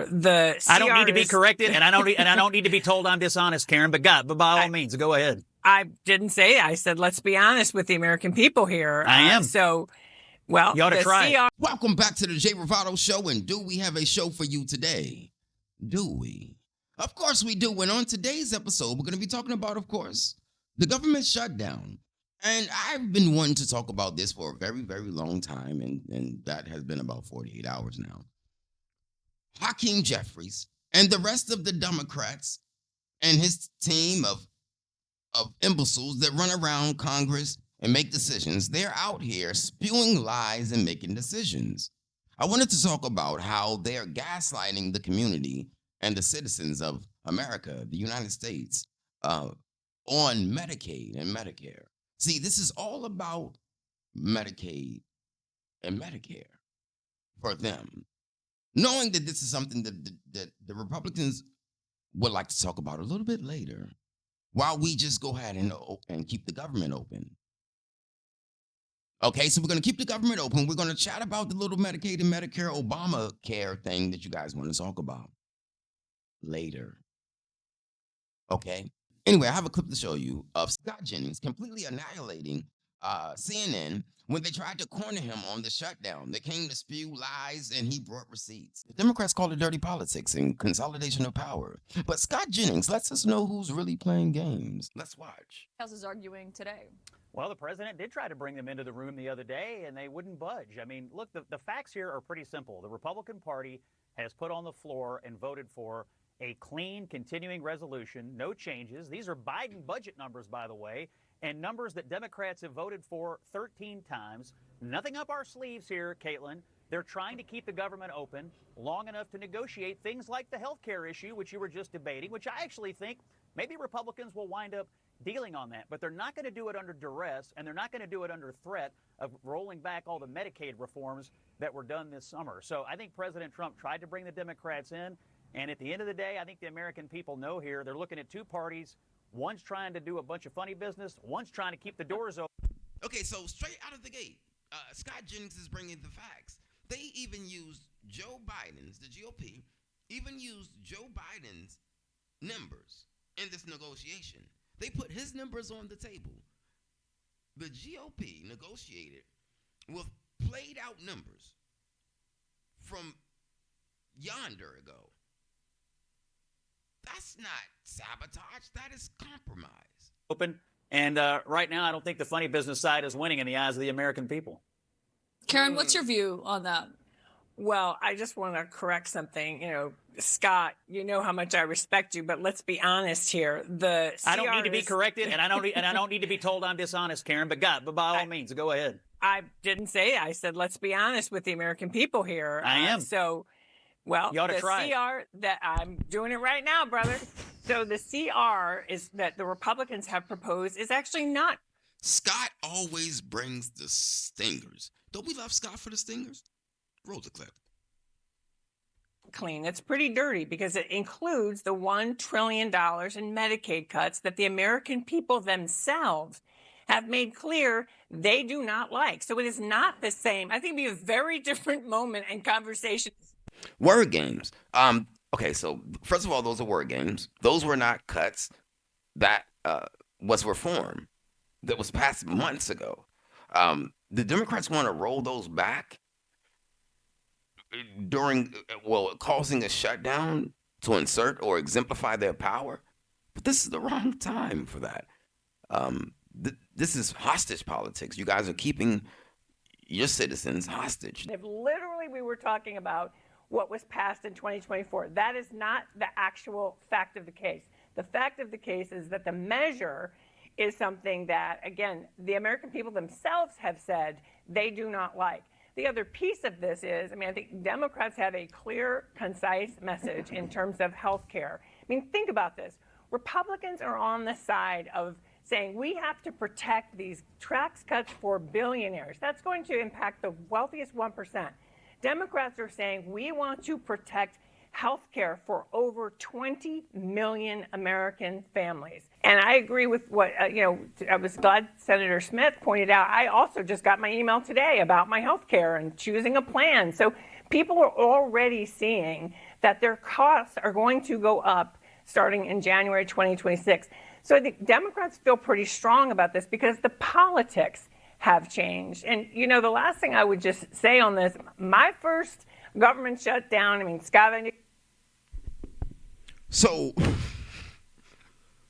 I don't need to be corrected, and I don't need to be told I'm dishonest, Karen. But by all means, go ahead. I didn't say it. I said, let's be honest with the American people here. I am. Well, you ought to try it. Welcome back to the Jay Ravato Show, and do we have a show for you today? Do we? Of course we do. And on today's episode, we're going to be talking about, of course, the government shutdown. And I've been wanting to talk about this for a very, very long time, and that has been about 48 hours now. Hakeem Jeffries and the rest of the Democrats and his team of imbeciles that run around Congress and make decisions, they're out here spewing lies and making decisions. I wanted to talk about how they're gaslighting the community and the citizens of America, the United States, on Medicaid and Medicare. See, this is all about Medicaid and Medicare for them. Knowing that this is something that the Republicans would like to talk about a little bit later, while we just go ahead and keep the government open. Okay, so we're going to keep the government open. We're going to chat about the little Medicaid and Medicare Obamacare thing that you guys want to talk about later. Okay? Anyway, I have a clip to show you of Scott Jennings completely annihilating CNN when they tried to corner him on the shutdown. They came to spew lies and he brought receipts. The Democrats call it dirty politics and consolidation of power. But Scott Jennings lets us know who's really playing games. Let's watch. House is arguing today. Well, the president did try to bring them into the room the other day, and they wouldn't budge. I mean, look, the facts here are pretty simple. The Republican Party has put on the floor and voted for a clean, continuing resolution, no changes. These are Biden budget numbers, by the way, and numbers that Democrats have voted for 13 times. Nothing up our sleeves here, Caitlin. They're trying to keep the government open long enough to negotiate things like the health care issue, which you were just debating, which I actually think maybe Republicans will wind up dealing on that. But they're not going to do it under duress, and they're not going to do it under threat of rolling back all the Medicaid reforms that were done this summer. So I think President Trump tried to bring the Democrats in. And at the end of the day, I think the American people know here they're looking at two parties. One's trying to do a bunch of funny business. One's trying to keep the doors open. Okay, so straight out of the gate, Scott Jennings is bringing the facts. They even used Joe Biden's, the GOP, even used Joe Biden's numbers in this negotiation. They put his numbers on the table. The GOP negotiated with played out numbers from yonder ago. That's not sabotage. That is compromise. Open. And right now, I don't think the funny business side is winning in the eyes of the American people. Karen, what's your view on that? Well, I just want to correct something. Scott, you know how much I respect you, but let's be honest here. I don't need to be corrected, and I don't need to be told I'm dishonest, Karen. But by all means, go ahead. I didn't say it. I said let's be honest with the American people here. I am. Well, you ought to the try CR that I'm doing it right now, brother. So the CR is that the Republicans have proposed is actually not. Scott always brings the stingers. Don't we love Scott for the stingers? Roll the clip. Clean. It's pretty dirty because it includes the $1 trillion in Medicaid cuts that the American people themselves have made clear they do not like. So it is not the same. I think it'd be a very different moment and conversation. Word games. Okay, so first of all, those are word games. Those were not cuts. That was reform that was passed months ago. The Democrats want to roll those back causing a shutdown to insert or exemplify their power. But this is the wrong time for that. This is hostage politics. You guys are keeping your citizens hostage. If literally we were talking about what was passed in 2024. That is not the actual fact of the case. The fact of the case is that the measure is something that, again, the American people themselves have said they do not like. The other piece of this is, I think Democrats have a clear, concise message in terms of health care. Think about this. Republicans are on the side of saying we have to protect these tax cuts for billionaires. That's going to impact the wealthiest 1%. Democrats are saying we want to protect health care for over 20 million American families. And I agree with what, I was glad Senator Smith pointed out. I also just got my email today about my health care and choosing a plan. So people are already seeing that their costs are going to go up starting in January 2026. So I think Democrats feel pretty strong about this because the politics have changed. And, you know, the last thing I would just say on this, my first government shutdown, I mean, Scott, So,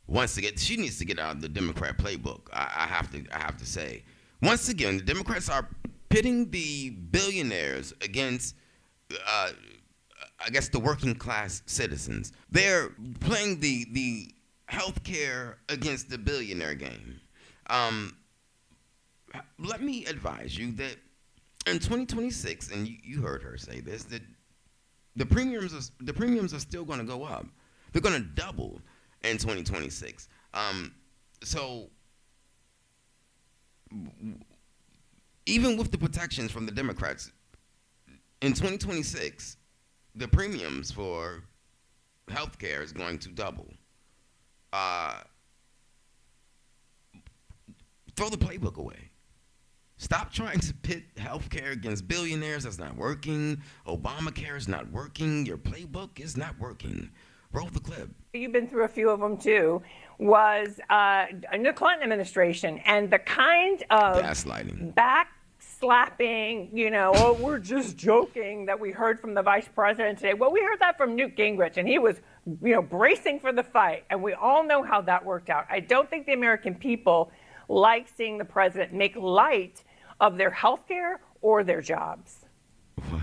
once again, she needs to get out of the Democrat playbook. I have to say, once again, the Democrats are pitting the billionaires against, I guess, the working class citizens. They're playing the healthcare against the billionaire game. Let me advise you that in 2026, and you heard her say this, that the premiums are still going to go up. They're going to double in 2026. So even with the protections from the Democrats, in 2026, the premiums for healthcare is going to double. Throw the playbook away. Stop trying to pit healthcare against billionaires. That's not working. Obamacare is not working. Your playbook is not working. Roll the clip. you've been through a few of them too, was the Clinton administration and the kind of Gaslighting. backslapping, oh, we're just joking that we heard from the vice president today. Well, we heard that from Newt Gingrich, and he was, bracing for the fight, and we all know how that worked out. I don't think the American people like seeing the president make light of their health care or their jobs. What?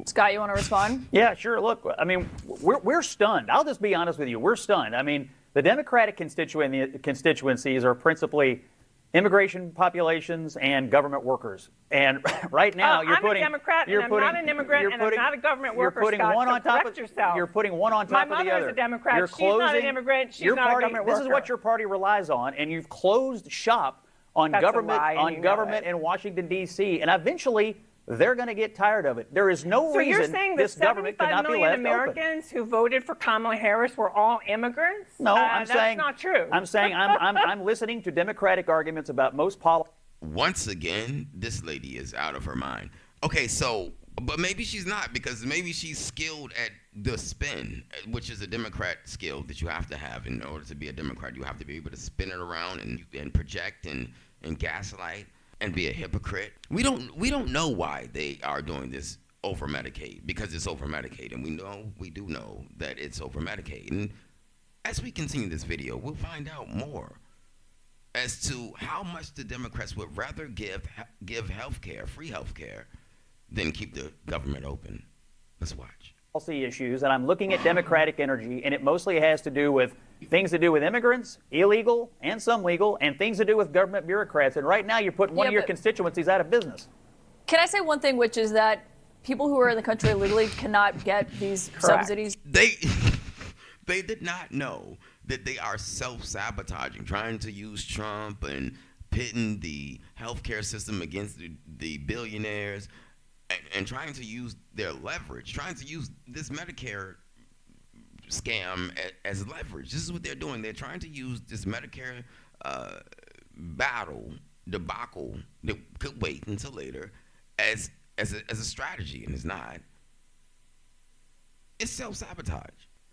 Scott, you want to respond? Yeah, sure. Look, I mean, we're stunned. I'll just be honest with you. We're stunned. I mean, the Democratic constituencies are principally immigration populations and government workers. And right now, I'm a Democrat, and I'm not an immigrant, and I'm not a government worker. You're putting one on top of yourself. You're putting one on top of the other. My mother is a Democrat. She's not an immigrant. She's not a government worker. This is what your party relies on, and you've closed shop on government in Washington, D.C., and eventually they're going to get tired of it. There is no reason this government cannot be left open. 75 million Americans who voted for Kamala Harris were all immigrants? No, that's not true. I'm saying I'm listening to Democratic arguments about most policy. Once again, this lady is out of her mind. Okay, so, but maybe she's not, because maybe she's skilled at the spin, which is a Democrat skill that you have to have in order to be a Democrat. You have to be able to spin it around and project and gaslight and be a hypocrite. We don't know why they are doing this over Medicaid, because it's over Medicaid, and we do know that it's over Medicaid. And as we continue this video, we'll find out more as to how much the Democrats would rather give healthcare, free healthcare, than keep the government open. Let's watch. Policy issues, and I'm looking at Democratic energy, and it mostly has to do with things to do with immigrants, illegal and some legal, and things to do with government bureaucrats. And right now, you're putting one of your constituencies out of business. Can I say one thing, which is that people who are in the country illegally cannot get these subsidies? They did not know that they are self-sabotaging, trying to use Trump and pitting the healthcare system against the billionaires, and trying to use their leverage, trying to use this Medicare scam as leverage. This is what they're doing. They're trying to use this Medicare debacle that could wait until later as a strategy, and it's not. It's self-sabotage.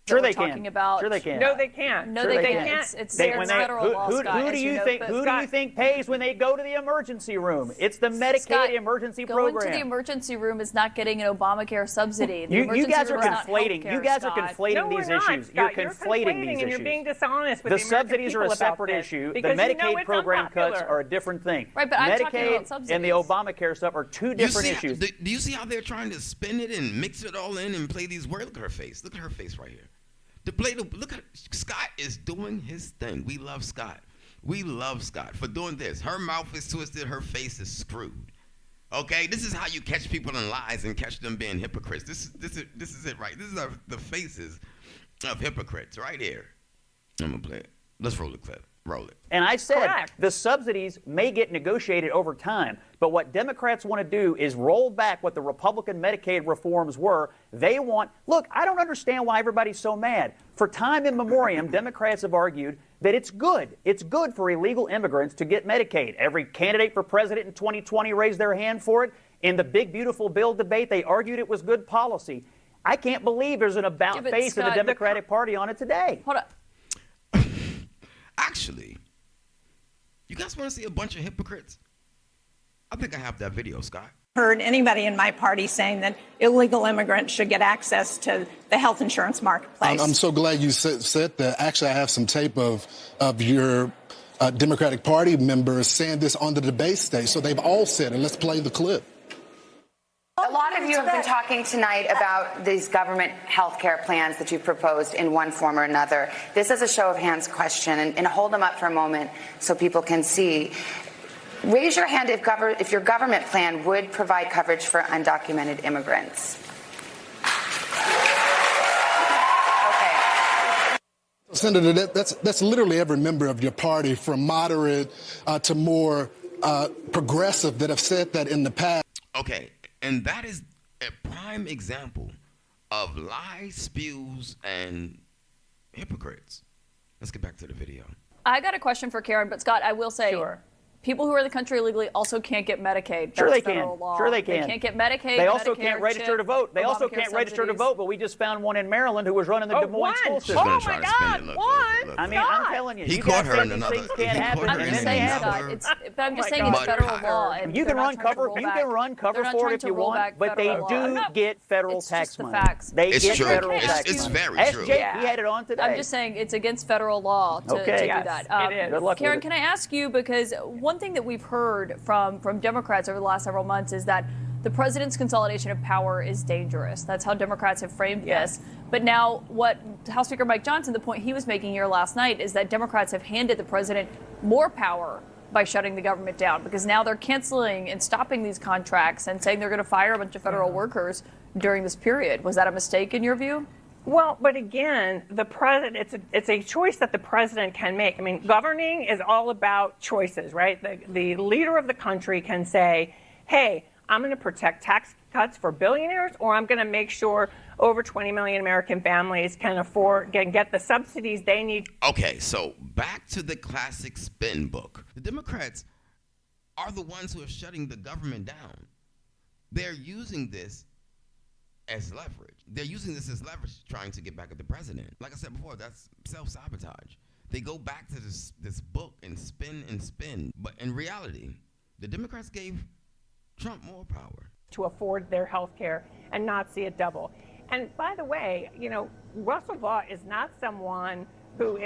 Sure they can. Sure they can. No, they can't. No, they can't. It's federal law, Scott. Who do you think pays when they go to the emergency room? It's the Medicaid emergency program. Going to the emergency room is not getting an Obamacare subsidy. You guys are conflating. You guys are conflating these issues. You're conflating these issues. And you're being dishonest with the subsidies are a separate issue. The Medicaid program cuts are a different thing. Right, but I'm talking about subsidies. Medicaid and the Obamacare stuff are two different issues. Do you see how they're trying to spin it and mix it all in and play these words? Look at her face. Look at her face right here. Look at Scott is doing his thing. We love Scott. We love Scott for doing this. Her mouth is twisted. Her face is screwed. Okay, this is how you catch people in lies and catch them being hypocrites. This is it, right? This is the faces of hypocrites right here. I'm gonna play it. Let's roll the clip. Roll it. And I said the subsidies may get negotiated over time, but what Democrats want to do is roll back what the Republican Medicaid reforms were. They want, look, I don't understand why everybody's so mad. For time immemorial, Democrats have argued that it's good. It's good for illegal immigrants to get Medicaid. Every candidate for president in 2020 raised their hand for it. In the big, beautiful bill debate, they argued it was good policy. I can't believe there's an about face in the Democratic Party on it today. Hold up. Actually, you guys want to see a bunch of hypocrites? I think I have that video, Scott. Heard anybody in my party saying that illegal immigrants should get access to the health insurance marketplace. I'm so glad you said that. Actually, I have some tape of your Democratic Party members saying this on the debate stage. So they've all said it. Let's play the clip. A lot of you have been talking tonight about these government health care plans that you've proposed in one form or another. This is a show of hands question, and hold them up for a moment so people can see. Raise your hand if your government plan would provide coverage for undocumented immigrants. Okay. Senator, that's literally every member of your party, from moderate to more progressive, that have said that in the past. Okay, and that is a prime example of lies, spews, and hypocrites. Let's get back to the video. I got a question for Karen, but Scott, I will say, Sure. people who are in the country illegally also can't get Medicaid. Sure That's they can. federal law. Sure they can. They can't get Medicaid. They also Medicare, can't register CHIP, to vote. They also Obamacare can't register to subsidies. vote, but we just found one in Maryland who was running the Des Moines one. school system. Oh my God, one. I mean, I'm telling you, He you caught guys her say in these another- things he can't caught happen, her I'm and in just then they saying, happen. Scott, but I'm just my saying it's God. federal law. And You they're can not run trying to cover. roll You back- can run cover they're not for trying it if to you roll want, back but they federal law. do No, get federal it's tax just the money. facts. They It's get true. federal It's- tax it's money. very Ask true. Jake, Yeah. he had it on today. I'm just saying it's against federal law to Okay. do Yes, that. it is. Good luck with Karen, it. can I ask you, because one thing that we've heard from Democrats over the last several months is that the president's consolidation of power is dangerous. That's how Democrats have framed Yes. this. But now what House Speaker Mike Johnson, the point he was making here last night, is that Democrats have handed the president more power by shutting the government down, because now they're canceling and stopping these contracts and saying they're going to fire a bunch of federal workers during this period. Was that a mistake in your view? Well, but again, the president, it's a choice that the president can make. I mean, governing is all about choices, right? The leader of the country can say, hey, I'm going to protect tax cuts for billionaires, or I'm going to make sure over 20 million American families can get the subsidies they need. Okay, so back to the classic spin book. The Democrats are the ones who are shutting the government down. They're using this as leverage. They're using this as leverage, trying to get back at the president. Like I said before, that's self-sabotage. They go back to this book and spin. But in reality, the Democrats gave Trump more power To afford their health care and not see it double. And by the way, Russell Vought is not someone who,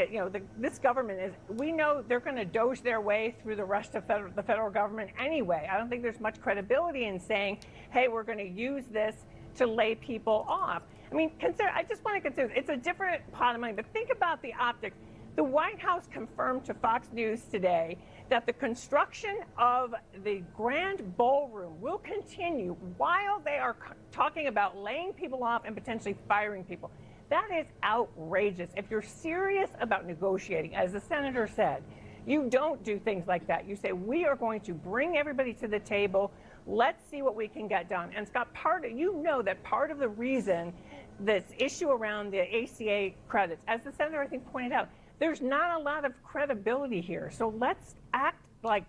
this government is, we know they're going to doge their way through the rest of the federal government anyway. I don't think there's much credibility in saying, hey, we're going to use this to lay people off. I mean, I just want to consider, it's a different pot of money, but think about the optics. The White House confirmed to Fox News today that the construction of the Grand Ballroom will continue while they are talking about laying people off and potentially firing people. That is outrageous. If you're serious about negotiating, as the senator said, you don't do things like that. You say, we are going to bring everybody to the table. Let's see what we can get done. And Scott, part of the reason this issue around the ACA credits, as the senator I think pointed out, there's not a lot of credibility here. So let's act like.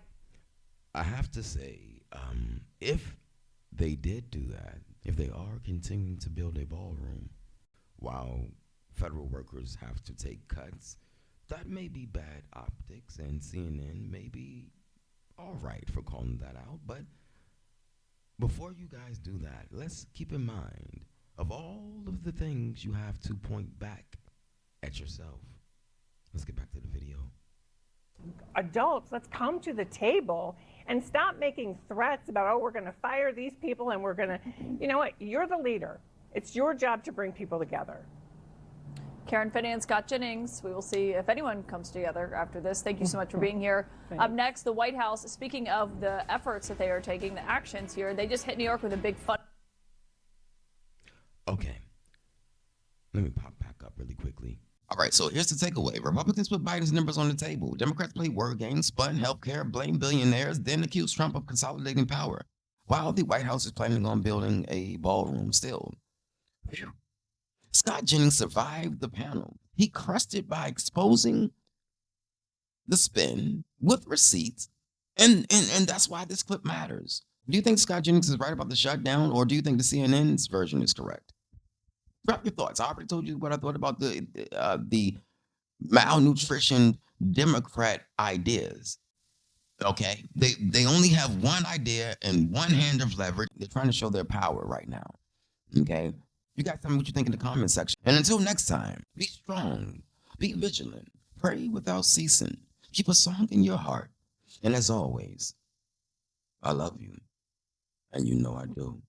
I have to say, if they did do that, if they are continuing to build a ballroom while federal workers have to take cuts, that may be bad optics, and CNN may be all right for calling that out. But before you guys do that, let's keep in mind of all of the things you have to point back at yourself. Let's get back to the video. Adults, let's come to the table and stop making threats about, oh, we're going to fire these people and we're going to, you know what? You're the leader. It's your job to bring people together. Karen Finney and Scott Jennings. We will see if anyone comes together after this. Thank you so much for being here. Up next, the White House, speaking of the efforts that they are taking, the actions here, they just hit New York with a big fund. Okay. Let me pop back up really quickly. All right, so here's the takeaway. Republicans put Biden's numbers on the table. Democrats played word games, spun healthcare, blamed billionaires, then accused Trump of consolidating power, while the White House is planning on building a ballroom still. Phew. Scott Jennings survived the panel. He crushed it by exposing the spin with receipts, and that's why this clip matters. Do you think Scott Jennings is right about the shutdown, or do you think the CNN's version is correct? Drop your thoughts. I already told you what I thought about the malnutrition Democrat ideas. Okay, they only have one idea and one hand of leverage. They're trying to show their power right now. Okay, you guys tell me what you think in the comment section. And until next time, be strong, be vigilant, pray without ceasing, keep a song in your heart, and as always, I love you, and you know I do.